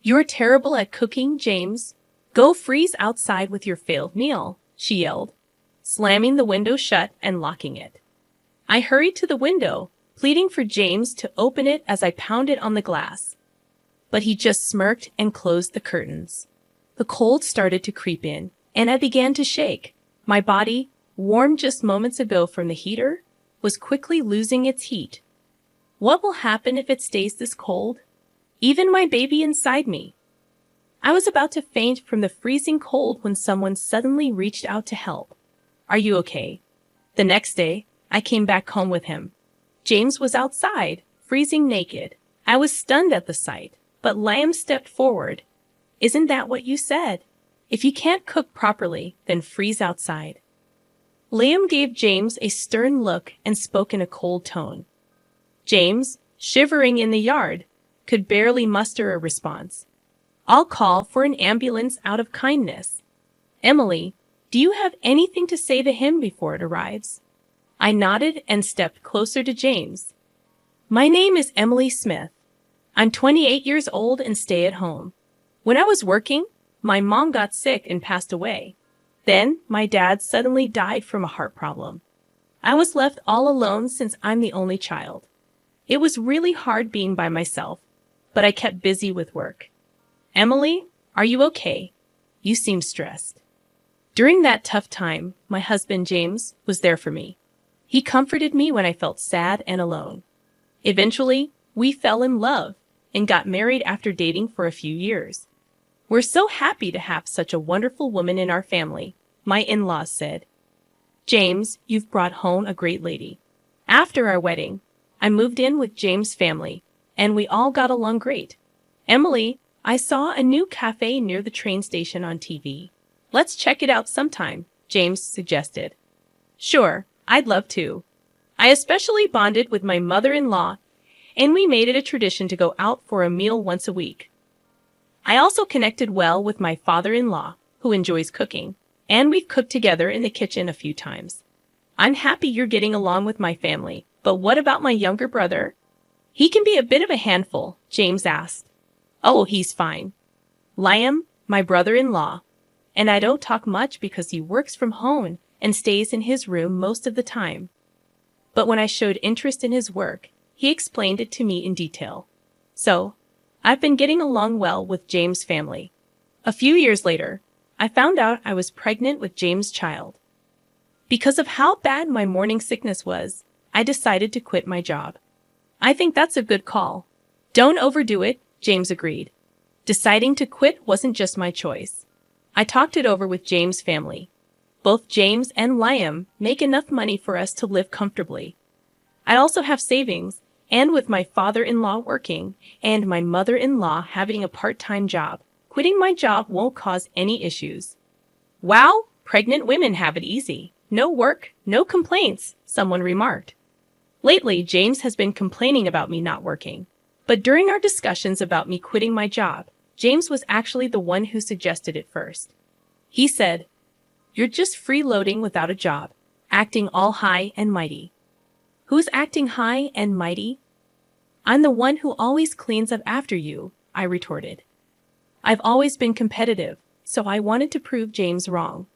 You're terrible at cooking, James. Go freeze outside with your failed meal, she yelled, slamming the window shut and locking it. I hurried to the window, pleading for James to open it as I pounded on the glass. But he just smirked and closed the curtains. The cold started to creep in, and I began to shake. My body, warm just moments ago from the heater, was quickly losing its heat. What will happen if it stays this cold? Even my baby inside me. I was about to faint from the freezing cold when someone suddenly reached out to help. Are you okay? The next day, I came back home with him. James was outside, freezing naked. I was stunned at the sight, but Liam stepped forward. Isn't that what you said? If you can't cook properly, then freeze outside. Liam gave James a stern look and spoke in a cold tone. James, shivering in the yard, could barely muster a response. I'll call for an ambulance out of kindness. Emily, do you have anything to say to him before it arrives? I nodded and stepped closer to James. My name is Emily Smith. I'm 28 years old and stay at home. When I was working, my mom got sick and passed away. Then, my dad suddenly died from a heart problem. I was left all alone since I'm the only child. It was really hard being by myself, but I kept busy with work. Emily, are you okay? You seem stressed. During that tough time, my husband James was there for me. He comforted me when I felt sad and alone. Eventually, we fell in love and got married after dating for a few years. We're so happy to have such a wonderful woman in our family, my in-laws said. James, you've brought home a great lady. After our wedding, I moved in with James' family, and we all got along great. Emily, I saw a new cafe near the train station on TV. Let's check it out sometime, James suggested. Sure, I'd love to. I especially bonded with my mother-in-law, and we made it a tradition to go out for a meal once a week. I also connected well with my father-in-law, who enjoys cooking, and we've cooked together in the kitchen a few times. I'm happy you're getting along with my family, but what about my younger brother? He can be a bit of a handful, James asked. Oh, he's fine. Liam, my brother-in-law, and I don't talk much because he works from home and stays in his room most of the time. But when I showed interest in his work, he explained it to me in detail. So, I've been getting along well with James' family. A few years later, I found out I was pregnant with James' child. Because of how bad my morning sickness was, I decided to quit my job. I think that's a good call. Don't overdo it, James agreed. Deciding to quit wasn't just my choice. I talked it over with James' family. Both James and Liam make enough money for us to live comfortably. I also have savings, and with my father-in-law working and my mother-in-law having a part-time job, quitting my job won't cause any issues. Wow, pregnant women have it easy. No work, no complaints, someone remarked. Lately, James has been complaining about me not working. But during our discussions about me quitting my job, James was actually the one who suggested it first. He said, "You're just freeloading without a job, acting all high and mighty." Who's acting high and mighty? I'm the one who always cleans up after you, I retorted. I've always been competitive, so I wanted to prove James wrong.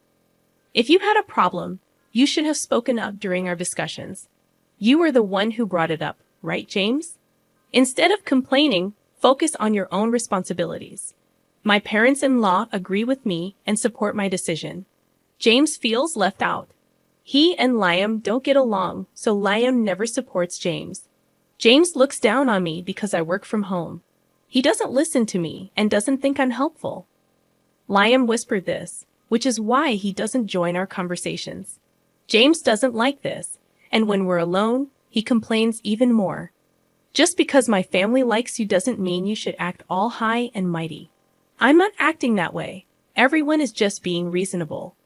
If you had a problem, you should have spoken up during our discussions. You were the one who brought it up, right, James? Instead of complaining, focus on your own responsibilities. My parents-in-law agree with me and support my decision. James feels left out. He and Liam don't get along, so Liam never supports James. James looks down on me because I work from home. He doesn't listen to me and doesn't think I'm helpful. Liam whispered this, which is why he doesn't join our conversations. James doesn't like this, and when we're alone, he complains even more. Just because my family likes you doesn't mean you should act all high and mighty. I'm not acting that way. Everyone is just being reasonable.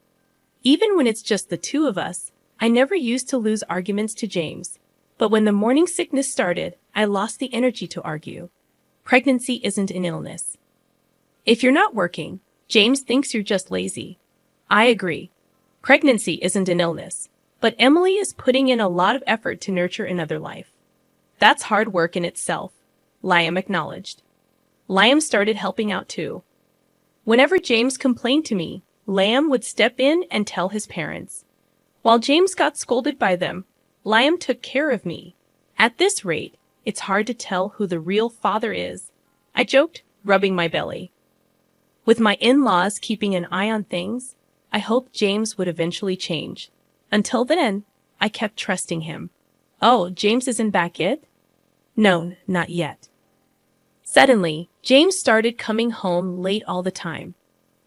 Even when it's just the two of us, I never used to lose arguments to James. But when the morning sickness started, I lost the energy to argue. Pregnancy isn't an illness. If you're not working, James thinks you're just lazy. I agree. Pregnancy isn't an illness, but Emily is putting in a lot of effort to nurture another life. That's hard work in itself, Liam acknowledged. Liam started helping out too. Whenever James complained to me, Liam would step in and tell his parents. While James got scolded by them, Liam took care of me. At this rate, it's hard to tell who the real father is, I joked, rubbing my belly. With my in-laws keeping an eye on things, I hoped James would eventually change. Until then, I kept trusting him. Oh, James isn't back yet? No, not yet. Suddenly, James started coming home late all the time.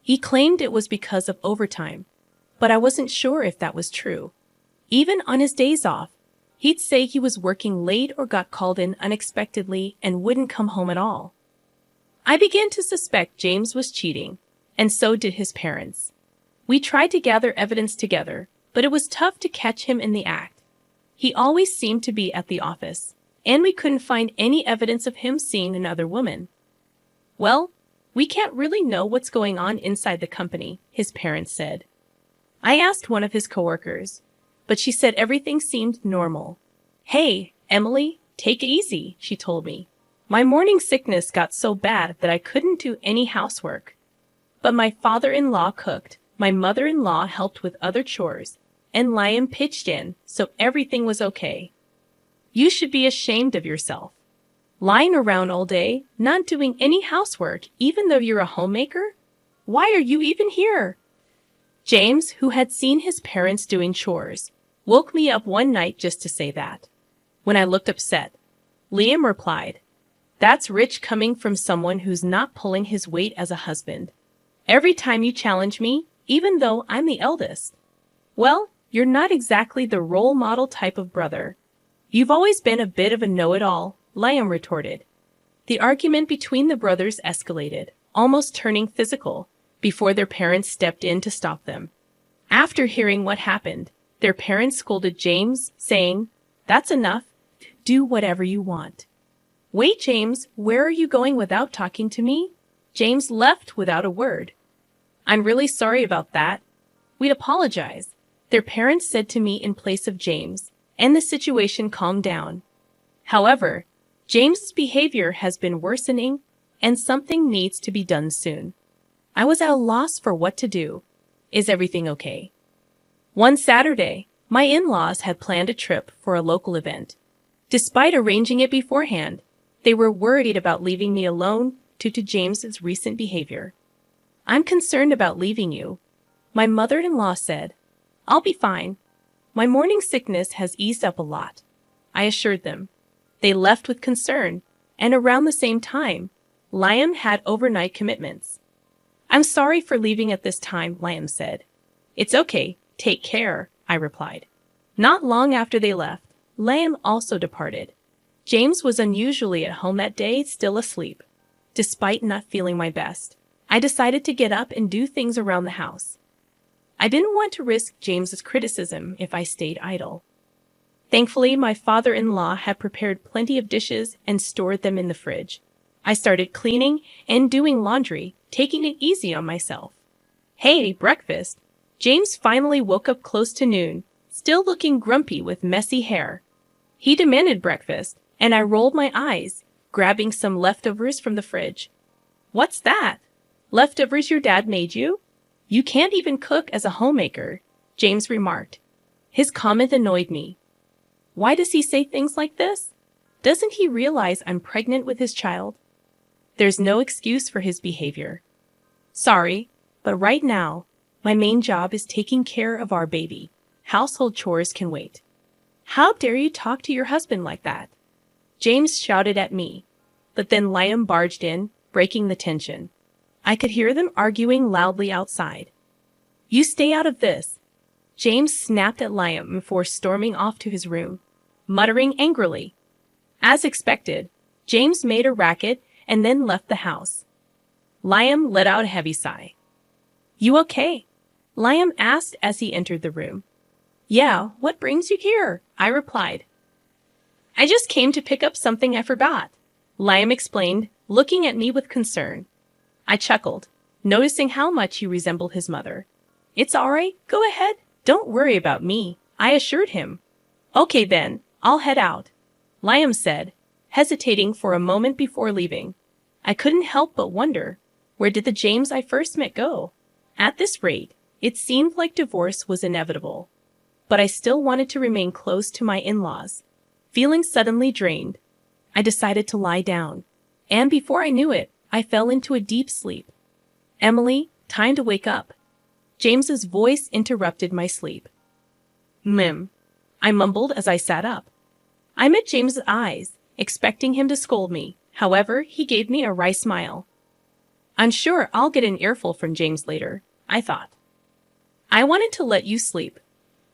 He claimed it was because of overtime, but I wasn't sure if that was true. Even on his days off, he'd say he was working late or got called in unexpectedly and wouldn't come home at all. I began to suspect James was cheating, and so did his parents. We tried to gather evidence together, but it was tough to catch him in the act. He always seemed to be at the office, and we couldn't find any evidence of him seeing another woman. Well, we can't really know what's going on inside the company, his parents said. I asked one of his coworkers, but she said everything seemed normal. Hey, Emily, take it easy, she told me. My morning sickness got so bad that I couldn't do any housework. But my father-in-law cooked, my mother-in-law helped with other chores, and Liam pitched in, so everything was okay. You should be ashamed of yourself. Lying around all day, not doing any housework, even though you're a homemaker? Why are you even here? James, who had seen his parents doing chores, woke me up one night just to say that. When I looked upset, Liam replied, "That's rich coming from someone who's not pulling his weight as a husband. Every time you challenge me, even though I'm the eldest. Well, you're not exactly the role model type of brother. You've always been a bit of a know-it-all," Liam retorted. The argument between the brothers escalated, almost turning physical, before their parents stepped in to stop them. After hearing what happened, their parents scolded James, saying, "That's enough. Do whatever you want." "Wait, James, where are you going without talking to me?" James left without a word. "I'm really sorry about that. We'd apologize," their parents said to me in place of James, and the situation calmed down. However, James's behavior has been worsening, and something needs to be done soon. I was at a loss for what to do. Is everything okay? One Saturday, my in-laws had planned a trip for a local event. Despite arranging it beforehand, they were worried about leaving me alone due to James's recent behavior. "I'm concerned about leaving you," my mother-in-law said. "I'll be fine. My morning sickness has eased up a lot," I assured them. They left with concern, and around the same time, Liam had overnight commitments. "I'm sorry for leaving at this time," Liam said. "It's okay, take care," I replied. Not long after they left, Liam also departed. James was unusually at home that day, still asleep. Despite not feeling my best, I decided to get up and do things around the house. I didn't want to risk James's criticism if I stayed idle. Thankfully, my father-in-law had prepared plenty of dishes and stored them in the fridge. I started cleaning and doing laundry, taking it easy on myself. "Hey, breakfast!" James finally woke up close to noon, still looking grumpy with messy hair. He demanded breakfast, and I rolled my eyes, grabbing some leftovers from the fridge. "What's that? Leftovers your dad made you? You can't even cook as a homemaker," James remarked. His comment annoyed me. Why does he say things like this? Doesn't he realize I'm pregnant with his child? There's no excuse for his behavior. Sorry, but right now, my main job is taking care of our baby. Household chores can wait. How dare you talk to your husband like that? James shouted at me, but then Liam barged in, breaking the tension. I could hear them arguing loudly outside. "You stay out of this." James snapped at Liam before storming off to his room, muttering angrily. As expected, James made a racket and then left the house. Liam let out a heavy sigh. "You okay?" Liam asked as he entered the room. "Yeah, what brings you here?" I replied. "I just came to pick up something I forgot," Liam explained, looking at me with concern. I chuckled, noticing how much he resembled his mother. "It's all right, go ahead. Don't worry about me," I assured him. "Okay then, I'll head out," Liam said, hesitating for a moment before leaving. I couldn't help but wonder, where did the James I first met go? At this rate, it seemed like divorce was inevitable. But I still wanted to remain close to my in-laws. Feeling suddenly drained, I decided to lie down. And before I knew it, I fell into a deep sleep. Emily, time to wake up. James's voice interrupted my sleep. I mumbled as I sat up. I met James's eyes, expecting him to scold me. However, he gave me a wry smile. I'm sure I'll get an earful from James later, I thought. I wanted to let you sleep.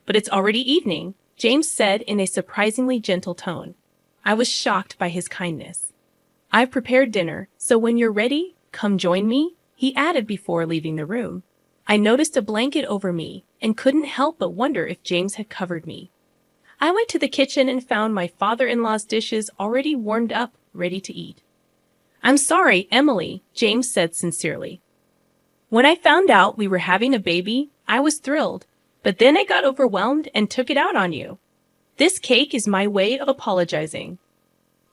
But it's already evening, James said in a surprisingly gentle tone. I was shocked by his kindness. I've prepared dinner, so when you're ready, come join me, he added before leaving the room. I noticed a blanket over me and couldn't help but wonder if James had covered me. I went to the kitchen and found my father-in-law's dishes already warmed up, ready to eat. I'm sorry, Emily, James said sincerely. When I found out we were having a baby, I was thrilled, but then I got overwhelmed and took it out on you. This cake is my way of apologizing.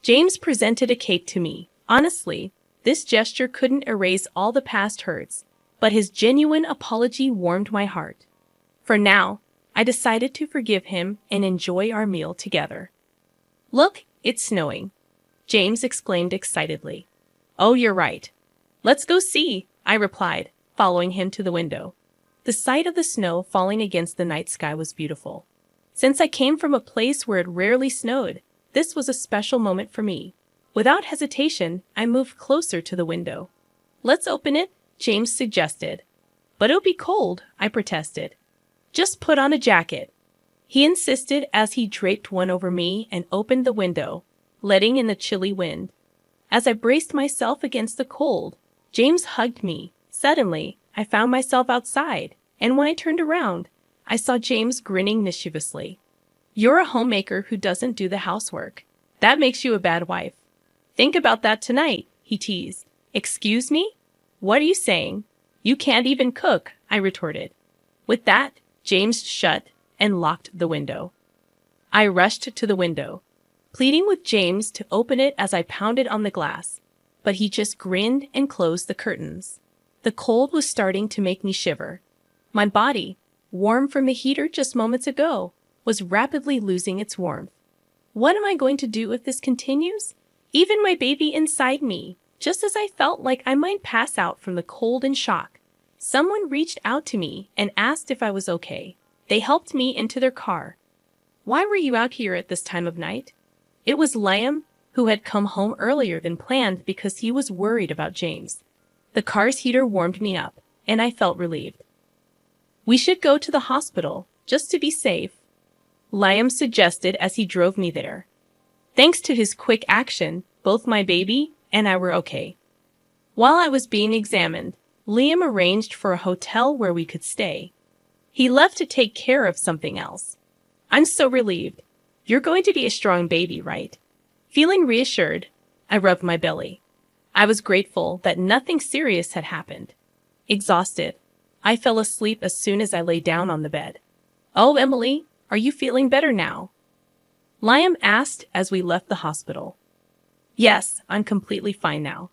James presented a cake to me. Honestly, this gesture couldn't erase all the past hurts, but his genuine apology warmed my heart. For now, I decided to forgive him and enjoy our meal together. Look, it's snowing, James exclaimed excitedly. Oh, you're right. Let's go see, I replied, following him to the window. The sight of the snow falling against the night sky was beautiful. Since I came from a place where it rarely snowed, this was a special moment for me. Without hesitation, I moved closer to the window. Let's open it, James suggested. But it'll be cold, I protested. Just put on a jacket. He insisted as he draped one over me and opened the window, letting in the chilly wind. As I braced myself against the cold, James hugged me. Suddenly, I found myself outside, and when I turned around, I saw James grinning mischievously. You're a homemaker who doesn't do the housework. That makes you a bad wife. Think about that tonight, he teased. Excuse me? What are you saying? You can't even cook, I retorted. With that, James shut and locked the window. I rushed to the window, pleading with James to open it as I pounded on the glass, but he just grinned and closed the curtains. The cold was starting to make me shiver. My body, warm from the heater just moments ago, was rapidly losing its warmth. What am I going to do if this continues? Even my baby inside me, just as I felt like I might pass out from the cold and shock, someone reached out to me and asked if I was okay. They helped me into their car. Why were you out here at this time of night? It was Liam, who had come home earlier than planned because he was worried about James. The car's heater warmed me up, and I felt relieved. We should go to the hospital, just to be safe, Liam suggested as he drove me there. Thanks to his quick action, both my baby and I were okay. While I was being examined, Liam arranged for a hotel where we could stay. He left to take care of something else. I'm so relieved. You're going to be a strong baby, right? Feeling reassured, I rubbed my belly. I was grateful that nothing serious had happened. Exhausted, I fell asleep as soon as I lay down on the bed. Oh, Emily, are you feeling better now? Liam asked as we left the hospital. Yes, I'm completely fine now.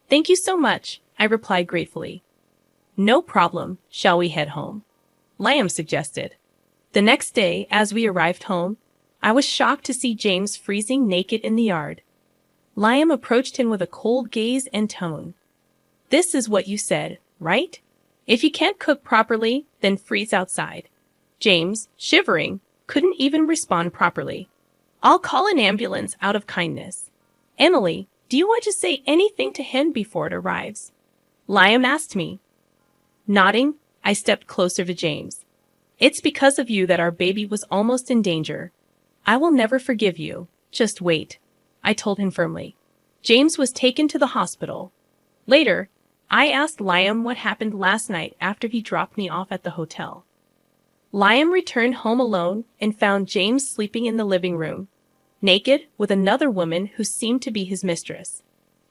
Thank you so much, I replied gratefully. No problem, shall we head home? Liam suggested. The next day, as we arrived home, I was shocked to see James freezing naked in the yard. Liam approached him with a cold gaze and tone. This is what you said, right? If you can't cook properly, then freeze outside. James, shivering, couldn't even respond properly. I'll call an ambulance out of kindness. Emily, do you want to say anything to him before it arrives? Liam asked me. Nodding, I stepped closer to James. It's because of you that our baby was almost in danger. I will never forgive you. Just wait, I told him firmly. James was taken to the hospital. Later, I asked Liam what happened last night after he dropped me off at the hotel. Liam returned home alone and found James sleeping in the living room, naked with another woman who seemed to be his mistress.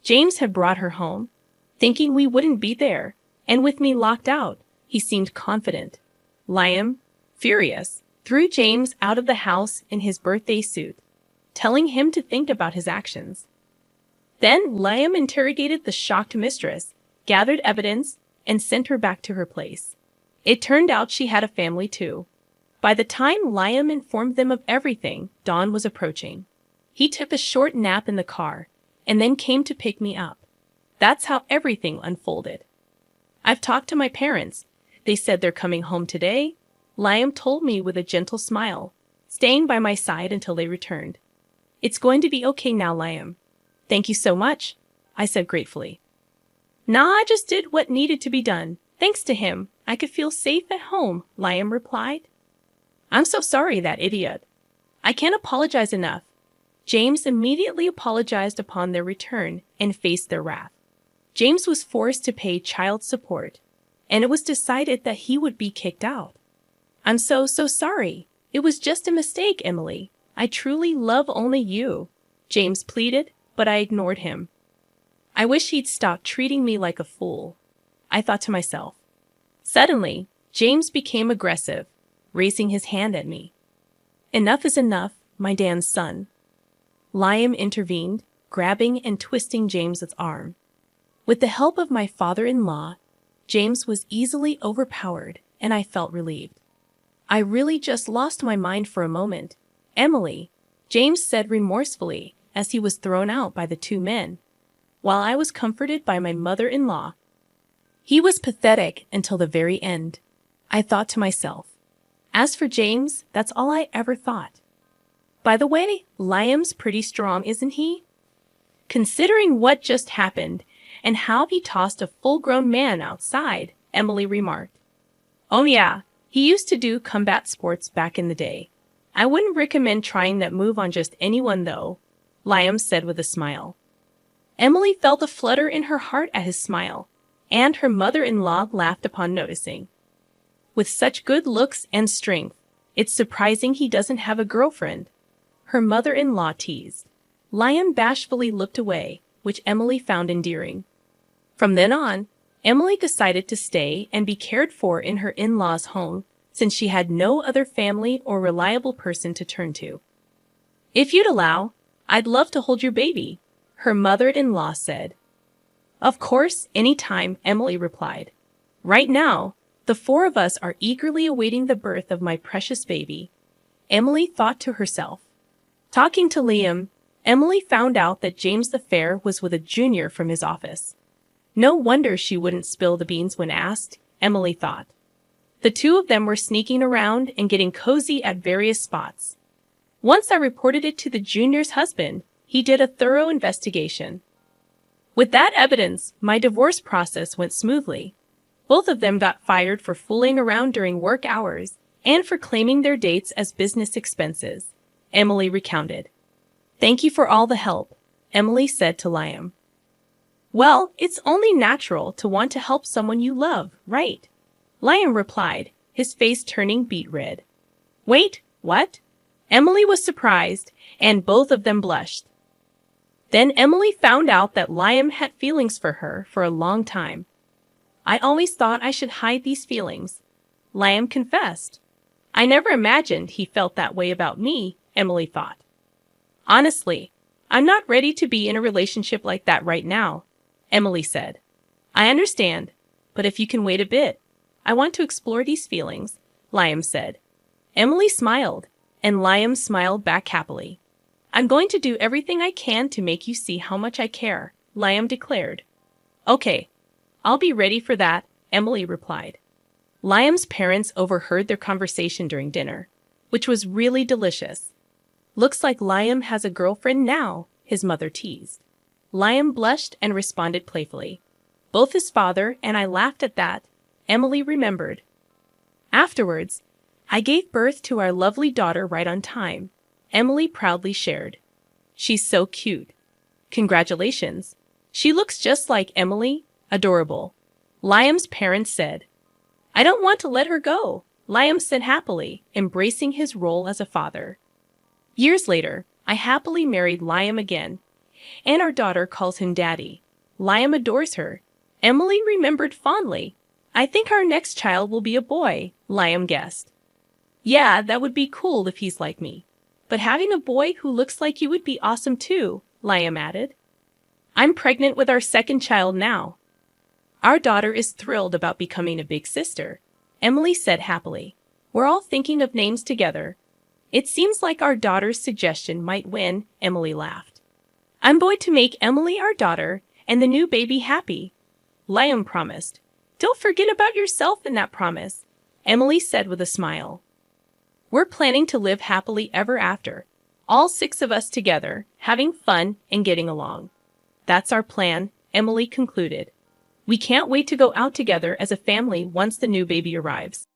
James had brought her home, thinking we wouldn't be there, and with me locked out, he seemed confident. Liam, furious, threw James out of the house in his birthday suit, telling him to think about his actions. Then Liam interrogated the shocked mistress, gathered evidence, and sent her back to her place. It turned out she had a family too. By the time Liam informed them of everything, dawn was approaching. He took a short nap in the car, and then came to pick me up. That's how everything unfolded. I've talked to my parents. They said they're coming home today, Liam told me with a gentle smile, staying by my side until they returned. It's going to be okay now, Liam. Thank you so much, I said gratefully. Nah, I just did what needed to be done. Thanks to him, I could feel safe at home, Liam replied. I'm so sorry, that idiot. I can't apologize enough. James immediately apologized upon their return and faced their wrath. James was forced to pay child support, and it was decided that he would be kicked out. I'm so sorry. It was just a mistake, Emily. I truly love only you, James pleaded, but I ignored him. I wish he'd stop treating me like a fool, I thought to myself. Suddenly, James became aggressive, raising his hand at me. Enough is enough, my Dan's son. Liam intervened, grabbing and twisting James's arm. With the help of my father-in-law, James was easily overpowered, and I felt relieved. I really just lost my mind for a moment. Emily, James said remorsefully as he was thrown out by the two men, while I was comforted by my mother-in-law. He was pathetic until the very end, I thought to myself. As for James, that's all I ever thought. By the way, Liam's pretty strong, isn't he? Considering what just happened and how he tossed a full-grown man outside, Emily remarked. Oh yeah, he used to do combat sports back in the day. I wouldn't recommend trying that move on just anyone though, Liam said with a smile. Emily felt a flutter in her heart at his smile, and her mother-in-law laughed upon noticing. With such good looks and strength, it's surprising he doesn't have a girlfriend, her mother-in-law teased. Liam bashfully looked away, which Emily found endearing. From then on, Emily decided to stay and be cared for in her in-laws' home since she had no other family or reliable person to turn to. If you'd allow, I'd love to hold your baby, her mother-in-law said. Of course, any time, Emily replied. Right now, the four of us are eagerly awaiting the birth of my precious baby, Emily thought to herself. Talking to Liam, Emily found out that James the Fair was with a junior from his office. No wonder she wouldn't spill the beans when asked, Emily thought. The two of them were sneaking around and getting cozy at various spots. Once I reported it to the junior's husband, he did a thorough investigation. With that evidence, my divorce process went smoothly. Both of them got fired for fooling around during work hours and for claiming their dates as business expenses, Emily recounted. Thank you for all the help, Emily said to Liam. Well, it's only natural to want to help someone you love, right? Liam replied, his face turning beet red. Wait, what? Emily was surprised, and both of them blushed. Then Emily found out that Liam had feelings for her for a long time. I always thought I should hide these feelings, Liam confessed. I never imagined he felt that way about me, Emily thought. Honestly, I'm not ready to be in a relationship like that right now, Emily said. I understand, but if you can wait a bit, I want to explore these feelings, Liam said. Emily smiled, and Liam smiled back happily. I'm going to do everything I can to make you see how much I care, Liam declared. Okay, I'll be ready for that, Emily replied. Liam's parents overheard their conversation during dinner, which was really delicious. Looks like Liam has a girlfriend now, his mother teased. Liam blushed and responded playfully. Both his father and I laughed at that, Emily remembered. Afterwards, I gave birth to our lovely daughter right on time, Emily proudly shared. She's so cute. Congratulations. She looks just like Emily, adorable, Liam's parents said. I don't want to let her go, Liam said happily, embracing his role as a father. Years later, I happily married Liam again, and our daughter calls him Daddy. Liam adores her. Emily remembered fondly. I think our next child will be a boy, Liam guessed. Yeah, that would be cool if he's like me. But having a boy who looks like you would be awesome too, Liam added. I'm pregnant with our second child now. Our daughter is thrilled about becoming a big sister, Emily said happily. We're all thinking of names together. It seems like our daughter's suggestion might win, Emily laughed. I'm going to make Emily our daughter and the new baby happy, Liam promised. Don't forget about yourself in that promise, Emily said with a smile. We're planning to live happily ever after, all 6 of us together, having fun and getting along. That's our plan, Emily concluded. We can't wait to go out together as a family once the new baby arrives.